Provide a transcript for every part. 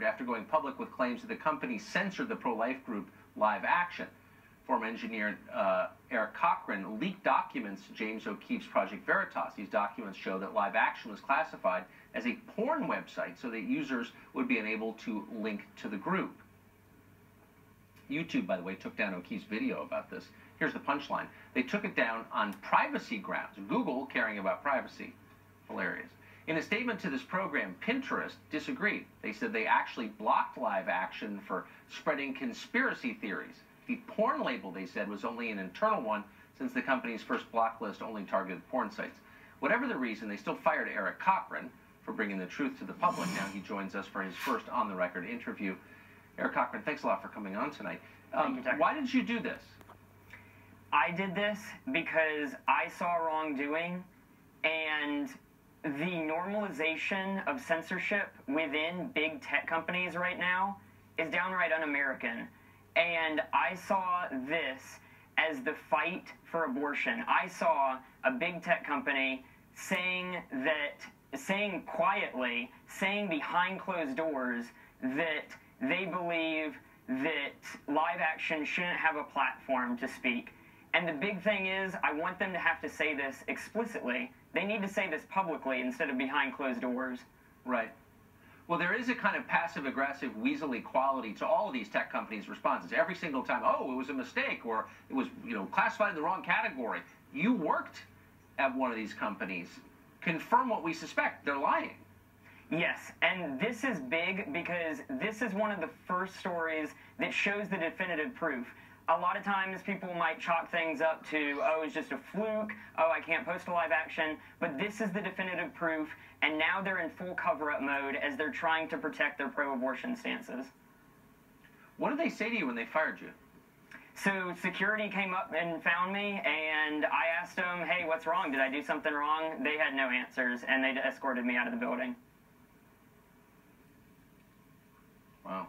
after going public with claims that the company censored the pro-life group Live Action. Former engineer Eric Cochran leaked documents to James O'Keefe's Project Veritas. These documents show that Live Action was classified as a porn website so that users would be unable to link to the group. YouTube, by the way, took down O'Keefe's video about this. Here's the punchline. They took it down on privacy grounds. Google caring about privacy. Hilarious. In a statement to this program, Pinterest disagreed. They said they actually blocked Live Action for spreading conspiracy theories. The porn label, they said, was only an internal one since the company's first block list only targeted porn sites. Whatever the reason, they still fired Eric Cochran for bringing the truth to the public. Now he joins us for his first on-the-record interview. Eric Cochran, thanks a lot for coming on tonight. Thank you, Tucker. Why did you do this? I did this because I saw wrongdoing, and the normalization of censorship within big tech companies right now is downright un-American. And I saw this as the fight for abortion. I saw a big tech company saying quietly, saying behind closed doors that they believe that Live Action shouldn't have a platform to speak. And the big thing is, I want them to have to say this explicitly. They need to say this publicly instead of behind closed doors. Right. Well, there is a kind of passive-aggressive, weaselly quality to all of these tech companies' responses. Every single time, oh, it was a mistake, or it was, classified in the wrong category. You worked at one of these companies. Confirm what we suspect. They're lying. Yes, and this is big because this is one of the first stories that shows the definitive proof. A lot of times people might chalk things up to, oh, it's just a fluke, oh, I can't post a Live Action, but this is the definitive proof, and now they're in full cover-up mode as they're trying to protect their pro-abortion stances. What did they say to you when they fired you? So security came up and found me, and I asked them, hey, what's wrong? Did I do something wrong? They had no answers, and they escorted me out of the building. Wow.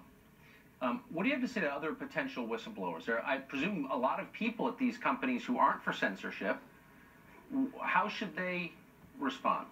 What do you have to say to other potential whistleblowers? There are, I presume, a lot of people at these companies who aren't for censorship. How should they respond?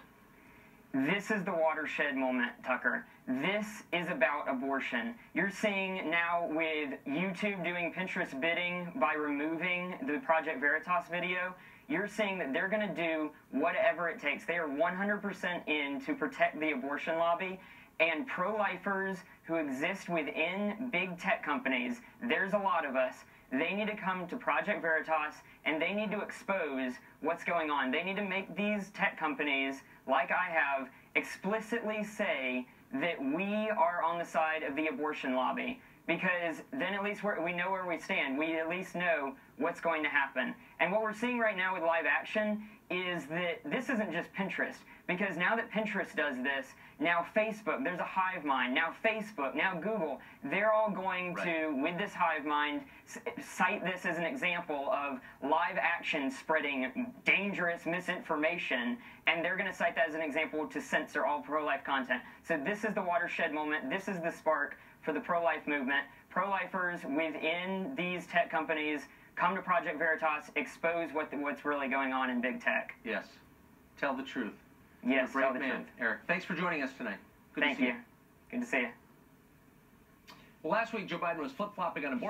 This is the watershed moment, Tucker. This is about abortion. You're seeing now with YouTube doing Pinterest bidding by removing the Project Veritas video, you're seeing that they're going to do whatever it takes. They are 100% in to protect the abortion lobby. And pro-lifers who exist within big tech companies, there's a lot of us, they need to come to Project Veritas and they need to expose what's going on. They need to make these tech companies, like I have, explicitly say that we are on the side of the abortion lobby. Because then at least we know where we stand. We at least know what's going to happen. And what we're seeing right now with Live Action is that this isn't just Pinterest. Because now that Pinterest does this, now Facebook, there's a hive mind, now Facebook, now Google, they're all going to, with this hive mind, cite this as an example of Live Action spreading dangerous misinformation, and they're going to cite that as an example to censor all pro-life content. So this is the watershed moment, this is the spark for the pro-life movement. Pro-lifers within these tech companies come to Project Veritas, expose what's really going on in big tech. Yes. Tell the truth. Yes, You're a brave man, Eric. Thanks for joining us tonight. Good to see you. Good to see you. Well, last week, Joe Biden was flip-flopping on abortion.